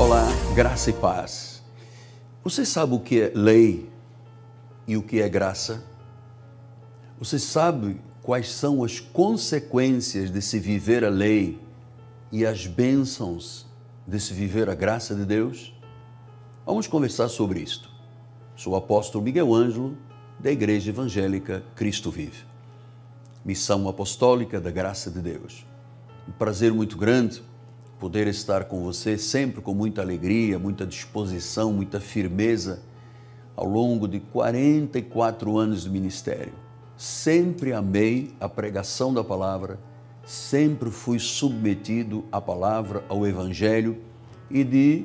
Olá, graça e paz. Você sabe o que é lei e o que é graça? Você sabe quais são as consequências de se viver a lei e as bênçãos de se viver a graça de Deus? Vamos conversar sobre isto. Sou o apóstolo Miguel Ângelo, da Igreja Evangélica Cristo Vive. Missão apostólica da graça de Deus. Um prazer muito grande poder estar com você sempre com muita alegria, muita disposição, muita firmeza ao longo de 44 anos de ministério. Sempre amei a pregação da palavra, sempre fui submetido à palavra, ao Evangelho, e de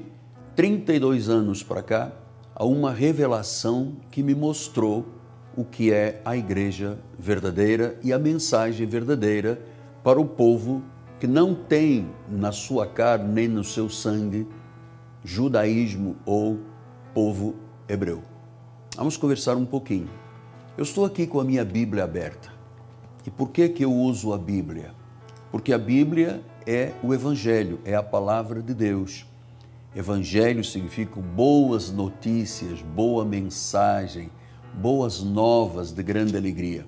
32 anos para cá, há uma revelação que me mostrou o que é a igreja verdadeira e a mensagem verdadeira para o povo que não tem na sua carne nem no seu sangue judaísmo ou povo hebreu. Vamos conversar um pouquinho. Eu estou aqui com a minha Bíblia aberta. E por que eu uso a Bíblia? Porque a Bíblia é o Evangelho, é a palavra de Deus. Evangelho significa boas notícias, boa mensagem, boas novas de grande alegria.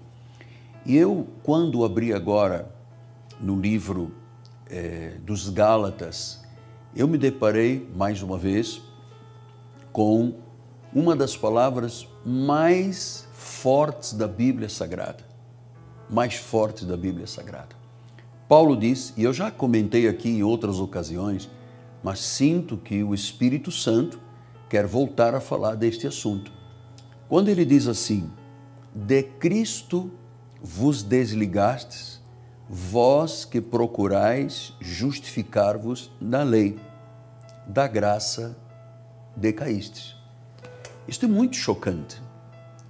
E eu, quando abri agora no livro dos Gálatas, eu me deparei, mais uma vez, com uma das palavras mais fortes da Bíblia Sagrada. Mais fortes da Bíblia Sagrada. Paulo diz, e eu já comentei aqui em outras ocasiões, mas sinto que o Espírito Santo quer voltar a falar deste assunto. Quando ele diz assim, de Cristo vos desligastes, vós que procurais justificar-vos na lei, da graça decaístes. Isto é muito chocante.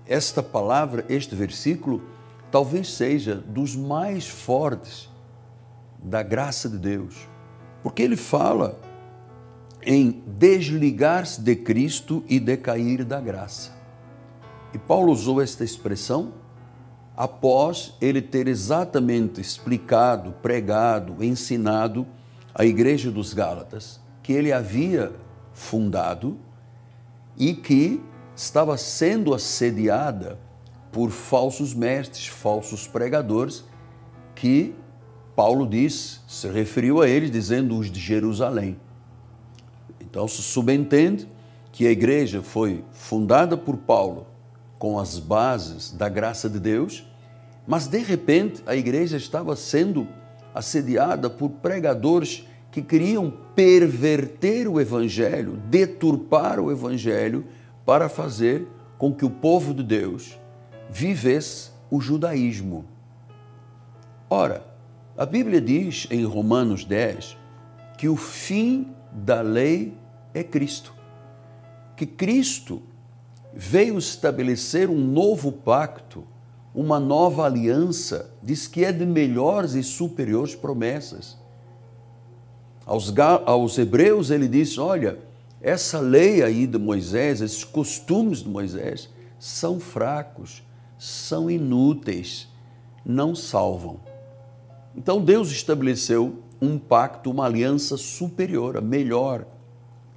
Esta palavra, este versículo, talvez seja dos mais fortes da graça de Deus, porque ele fala em desligar-se de Cristo e decair da graça. E Paulo usou esta expressão após ele ter exatamente explicado, pregado, ensinado a igreja dos Gálatas, que ele havia fundado e que estava sendo assediada por falsos mestres, falsos pregadores, que Paulo se referiu a eles dizendo os de Jerusalém. Então se subentende que a igreja foi fundada por Paulo com as bases da graça de Deus, mas de repente a igreja estava sendo assediada por pregadores que queriam perverter o Evangelho, deturpar o Evangelho para fazer com que o povo de Deus vivesse o judaísmo. Ora, a Bíblia diz em Romanos 10 que o fim da lei é Cristo, que Cristo veio estabelecer um novo pacto, uma nova aliança, diz que é de melhores e superiores promessas. Aos hebreus ele diz, olha, essa lei aí de Moisés, esses costumes de Moisés, são fracos, são inúteis, não salvam. Então Deus estabeleceu um pacto, uma aliança superior, melhor,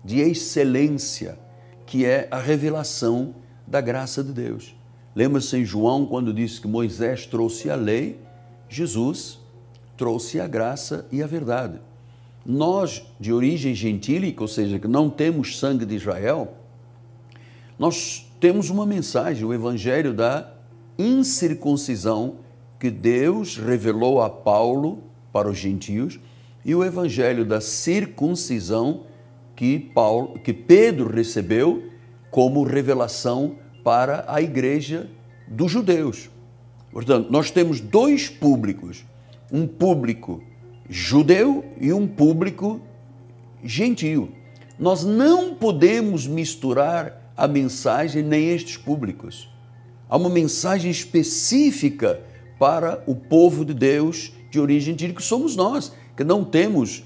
de excelência, que é a revelação da graça de Deus. Lembra-se em João, quando disse que Moisés trouxe a lei, Jesus trouxe a graça e a verdade. Nós, de origem gentílica, ou seja, que não temos sangue de Israel, nós temos uma mensagem, o evangelho da incircuncisão, que Deus revelou a Paulo para os gentios, e o evangelho da circuncisão, que Pedro recebeu como revelação para a igreja dos judeus. Portanto, nós temos dois públicos, um público judeu e um público gentio. Nós não podemos misturar a mensagem nem estes públicos. Há uma mensagem específica para o povo de Deus de origem gentílica, que somos nós, que não temos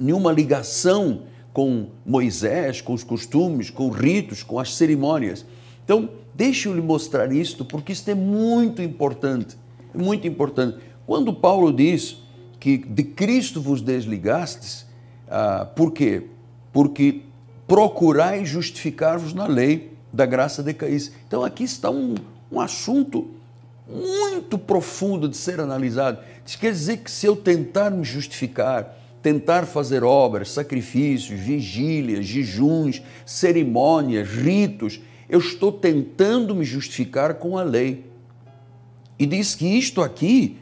nenhuma ligação com Moisés, com os costumes, com os ritos, com as cerimônias. Então, deixe eu lhe mostrar isto, porque isto é muito importante, muito importante. Quando Paulo diz que de Cristo vos desligastes, por quê? porque procurais justificar-vos na lei da graça decaísse. Então aqui está um assunto muito profundo de ser analisado. Isso quer dizer que se eu tentar me justificar, tentar fazer obras, sacrifícios, vigílias, jejuns, cerimônias, ritos, eu estou tentando me justificar com a lei. E diz que isto aqui,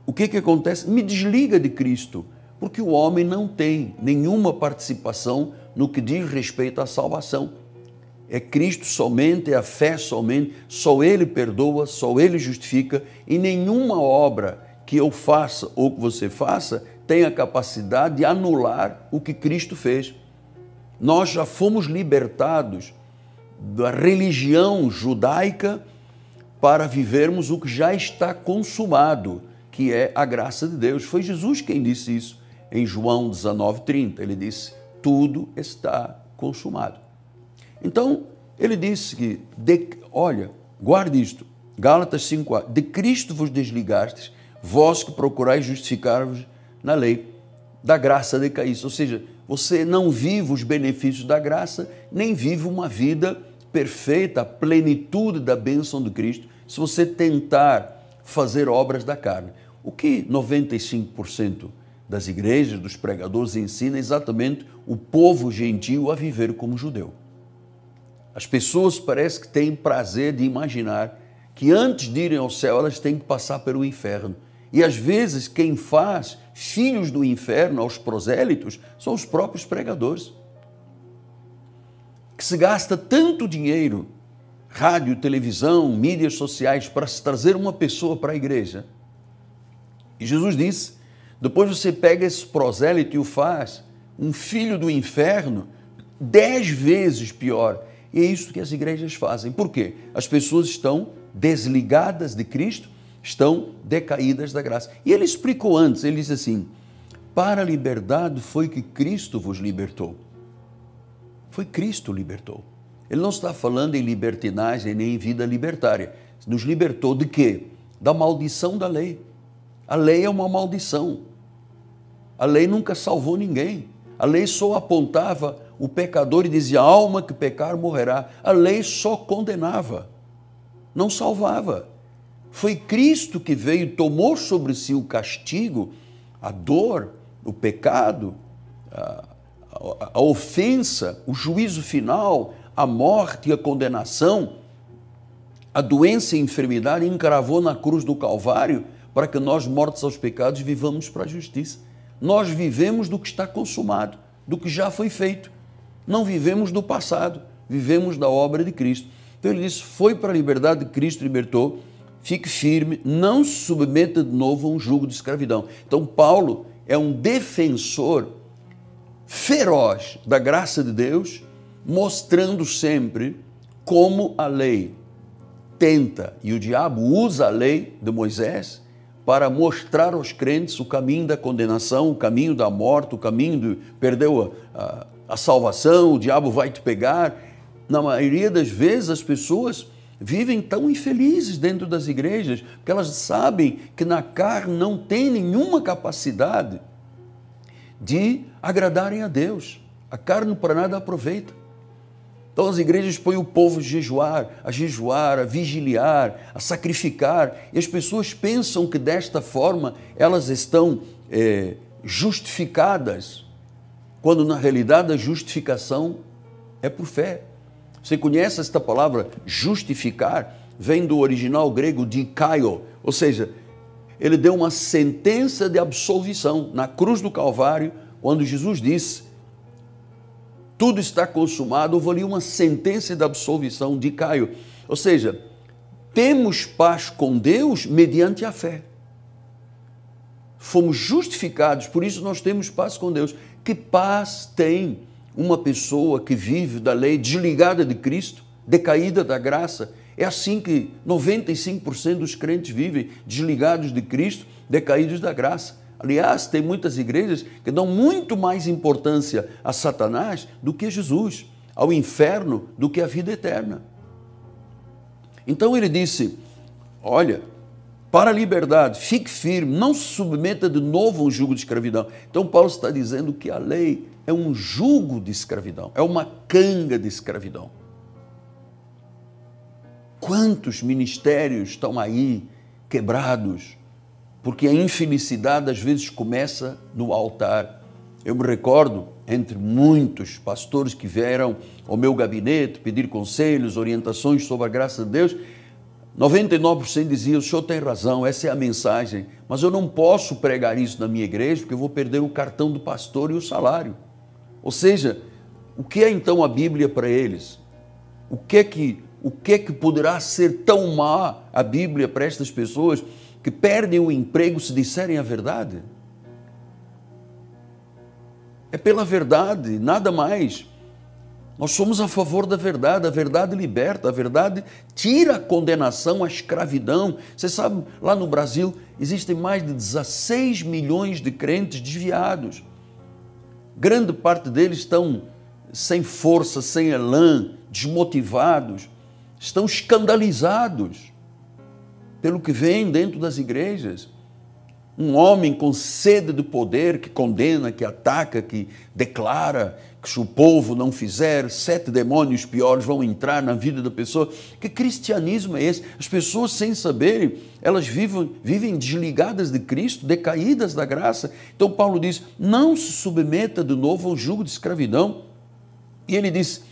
o que acontece? Me desliga de Cristo, porque o homem não tem nenhuma participação no que diz respeito à salvação. É Cristo somente, é a fé somente, só Ele perdoa, só Ele justifica, e nenhuma obra que eu faça ou que você faça tem a capacidade de anular o que Cristo fez. Nós já fomos libertados da religião judaica para vivermos o que já está consumado, que é a graça de Deus. Foi Jesus quem disse isso em João 19:30. Ele disse, tudo está consumado. Então, ele disse que, olha, guarde isto, Gálatas 5:4, de Cristo vos desligastes, vós que procurais justificar-vos na lei da graça decaísse. Ou seja, você não vive os benefícios da graça, nem vive uma vida perfeita, a plenitude da bênção de Cristo, se você tentar fazer obras da carne. O que 95% das igrejas, dos pregadores ensina é exatamente o povo gentio a viver como judeu. As pessoas parece que têm prazer de imaginar que antes de irem ao céu elas têm que passar pelo inferno. E às vezes quem faz filhos do inferno aos prosélitos são os próprios pregadores. Que se gasta tanto dinheiro, rádio, televisão, mídias sociais, para se trazer uma pessoa para a igreja. E Jesus disse, depois você pega esse prosélito e o faz um filho do inferno 10 vezes pior. E é isso que as igrejas fazem. Por quê? As pessoas estão desligadas de Cristo, estão decaídas da graça. E ele explicou antes, ele disse assim, para a liberdade foi que Cristo vos libertou. Foi Cristo libertou. Ele não está falando em libertinagem nem em vida libertária. Nos libertou de quê? Da maldição da lei. A lei é uma maldição. A lei nunca salvou ninguém. A lei só apontava o pecador e dizia, a alma que pecar morrerá. A lei só condenava, não salvava. Foi Cristo que veio e tomou sobre si o castigo, a dor, o pecado, a ofensa, o juízo final, a morte e a condenação, a doença e a enfermidade, e encravou na cruz do Calvário para que nós, mortos aos pecados, vivamos para a justiça. Nós vivemos do que está consumado, do que já foi feito. Não vivemos do passado, vivemos da obra de Cristo. Então ele disse, foi para a liberdade que Cristo libertou, fique firme, não se submeta de novo a um jugo de escravidão. Então Paulo é um defensor feroz da graça de Deus, mostrando sempre como a lei tenta, e o diabo usa a lei de Moisés para mostrar aos crentes o caminho da condenação, o caminho da morte, o caminho de perdeu a salvação, o diabo vai te pegar. Na maioria das vezes as pessoas vivem tão infelizes dentro das igrejas, porque elas sabem que na carne não tem nenhuma capacidade de agradarem a Deus. A carne para nada aproveita. Então as igrejas põem o povo a jejuar, a vigiliar, a sacrificar, e as pessoas pensam que desta forma elas estão justificadas, quando na realidade a justificação é por fé. Você conhece esta palavra justificar? Vem do original grego dikaio, ou seja, ele deu uma sentença de absolvição na cruz do Calvário, quando Jesus disse, tudo está consumado, houve ali uma sentença de absolvição, dikaio, ou seja, temos paz com Deus mediante a fé. Fomos justificados, por isso nós temos paz com Deus. Que paz tem uma pessoa que vive da lei, desligada de Cristo, decaída da graça? É assim que 95% dos crentes vivem, desligados de Cristo, decaídos da graça. Aliás, tem muitas igrejas que dão muito mais importância a Satanás do que a Jesus, ao inferno do que à vida eterna. Então ele disse, olha, para a liberdade, fique firme, não se submeta de novo a um jugo de escravidão. Então Paulo está dizendo que a lei é um jugo de escravidão, é uma canga de escravidão. Quantos ministérios estão aí quebrados, porque a infelicidade às vezes começa no altar. Eu me recordo, entre muitos pastores que vieram ao meu gabinete pedir conselhos, orientações sobre a graça de Deus, 99% diziam: o senhor tem razão, essa é a mensagem, mas eu não posso pregar isso na minha igreja porque eu vou perder o cartão do pastor e o salário. Ou seja, o que é então a Bíblia para eles? O que é que poderá ser tão má a Bíblia para estas pessoas que perdem o emprego se disserem a verdade? É pela verdade, nada mais. Nós somos a favor da verdade, a verdade liberta, a verdade tira a condenação, a escravidão. Você sabe, lá no Brasil existem mais de 16 milhões de crentes desviados. Grande parte deles estão sem força, sem elan, desmotivados, estão escandalizados pelo que vem dentro das igrejas. Um homem com sede de poder que condena, que ataca, que declara que se o povo não fizer, 7 demônios piores vão entrar na vida da pessoa. Que cristianismo é esse? As pessoas, sem saberem, elas vivem desligadas de Cristo, decaídas da graça. Então Paulo diz: não se submeta de novo ao jugo de escravidão. E ele diz: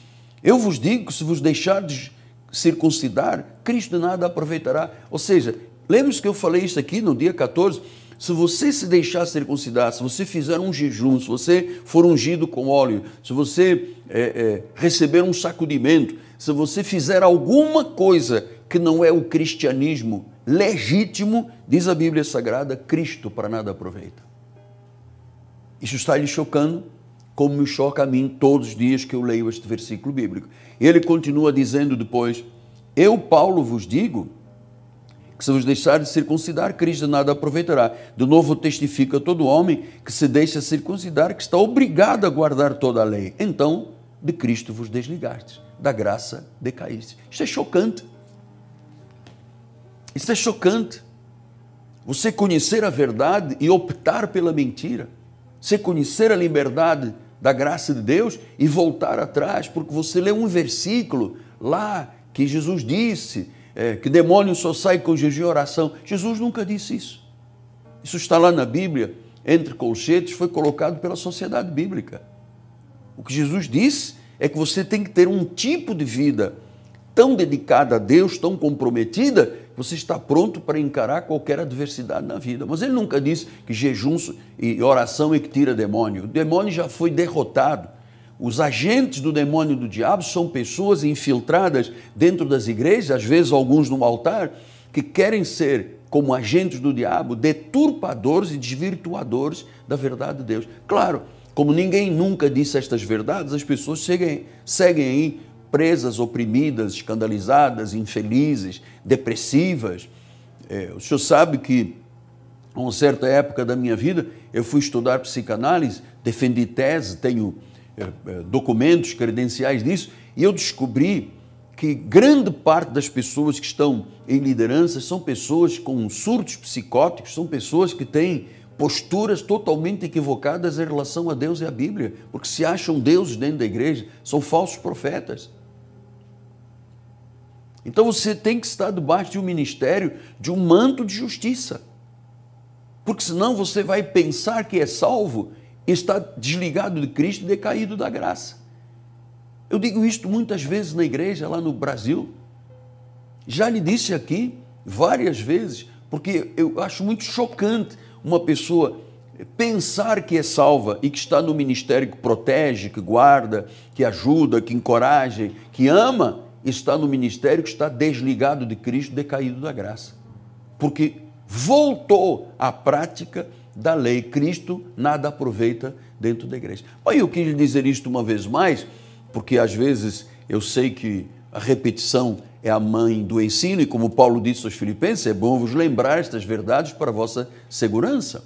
eu vos digo que se vos deixardes circuncidar, Cristo de nada aproveitará. Ou seja, lembre-se que eu falei isso aqui no dia 14, se você se deixar circuncidar, se você fizer um jejum, se você for ungido com óleo, se você receber um sacudimento, se você fizer alguma coisa que não é o cristianismo legítimo, diz a Bíblia Sagrada, Cristo para nada aproveita. Isso está lhe chocando, como me choca a mim todos os dias que eu leio este versículo bíblico. E ele continua dizendo depois: eu, Paulo, vos digo que se vos deixar de circuncidar, Cristo de nada aproveitará. De novo testifica todo homem que se deixa circuncidar, que está obrigado a guardar toda a lei. Então, de Cristo vos desligastes, da graça decaíste. Isto é chocante. Isto é chocante. Você conhecer a verdade e optar pela mentira. Você conhecer a liberdade da graça de Deus e voltar atrás, porque você lê um versículo lá que Jesus disse que demônio só sai com jejum e oração. Jesus nunca disse isso. Isso está lá na Bíblia, entre colchetes, foi colocado pela sociedade bíblica. O que Jesus disse é que você tem que ter um tipo de vida tão dedicada a Deus, tão comprometida, que você está pronto para encarar qualquer adversidade na vida. Mas ele nunca disse que jejum e oração é que tira demônio. O demônio já foi derrotado. Os agentes do demônio e do diabo são pessoas infiltradas dentro das igrejas, às vezes alguns no altar, que querem ser, como agentes do diabo, deturpadores e desvirtuadores da verdade de Deus. Claro, como ninguém nunca disse estas verdades, as pessoas seguem aí presas, oprimidas, escandalizadas, infelizes, depressivas. O senhor sabe que, a uma certa época da minha vida, eu fui estudar psicanálise, defendi tese, tenho documentos, credenciais disso, e eu descobri que grande parte das pessoas que estão em liderança são pessoas com surtos psicóticos, são pessoas que têm posturas totalmente equivocadas em relação a Deus e à Bíblia, porque se acham deuses dentro da igreja, são falsos profetas. Então você tem que estar debaixo de um ministério, de um manto de justiça, porque senão você vai pensar que é salvo e está desligado de Cristo e decaído da graça. Eu digo isto muitas vezes na igreja, lá no Brasil. Já lhe disse aqui várias vezes, porque eu acho muito chocante uma pessoa pensar que é salva e que está no ministério que protege, que guarda, que ajuda, que encoraja, que ama, está no ministério que está desligado de Cristo, decaído da graça. Porque voltou à prática da lei. Cristo nada aproveita dentro da igreja. Mas eu quis dizer isto uma vez mais, porque às vezes eu sei que a repetição é a mãe do ensino, e como Paulo disse aos Filipenses, é bom vos lembrar estas verdades para a vossa segurança.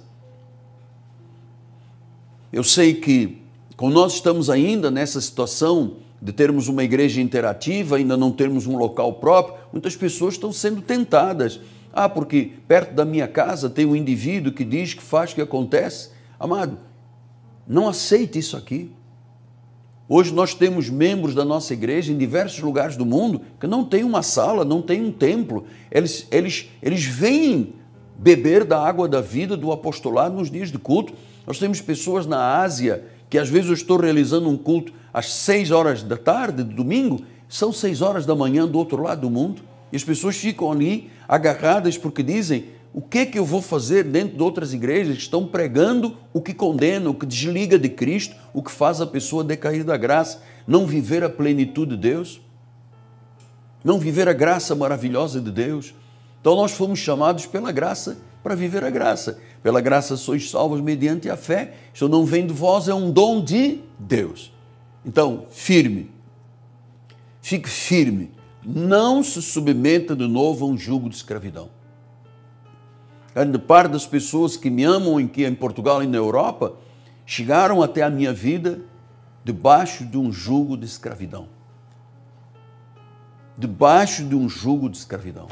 Eu sei que, como nós estamos ainda nessa situação de termos uma igreja interativa, ainda não termos um local próprio, muitas pessoas estão sendo tentadas Ah, porque perto da minha casa tem um indivíduo que diz que faz, que acontece. Amado, não aceite isso aqui. Hoje nós temos membros da nossa igreja em diversos lugares do mundo que não tem uma sala, não tem um templo. Eles vêm beber da água da vida do apostolado nos dias de culto. Nós temos pessoas na Ásia que às vezes eu estou realizando um culto às 6 horas da tarde, de domingo, são 6 horas da manhã do outro lado do mundo. E as pessoas ficam ali agarradas porque dizem: o que é que eu vou fazer dentro de outras igrejas que estão pregando o que condena, o que desliga de Cristo, o que faz a pessoa decair da graça, não viver a plenitude de Deus, não viver a graça maravilhosa de Deus. Então nós fomos chamados pela graça para viver a graça. Pela graça sois salvos mediante a fé. Isso não vem de vós, é um dom de Deus. Então, firme. Fique firme. Não se submeta de novo a um jugo de escravidão. Grande parte das pessoas que me amam aqui em Portugal e na Europa chegaram até a minha vida debaixo de um jugo de escravidão. Debaixo de um jugo de escravidão.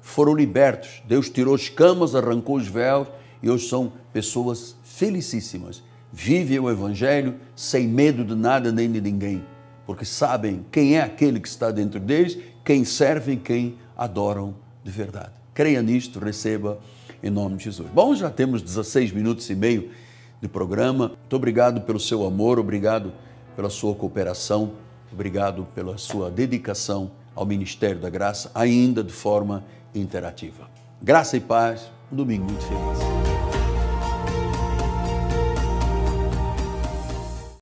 Foram libertos. Deus tirou as camas, arrancou os véus e hoje são pessoas felicíssimas. Vivem o Evangelho sem medo de nada nem de ninguém, porque sabem quem é aquele que está dentro deles, quem servem, quem adoram de verdade. Creia nisto, receba em nome de Jesus. Bom, já temos 16 minutos e meio de programa. Muito obrigado pelo seu amor, obrigado pela sua cooperação, obrigado pela sua dedicação ao Ministério da Graça, ainda de forma interativa. Graça e paz, um domingo muito feliz.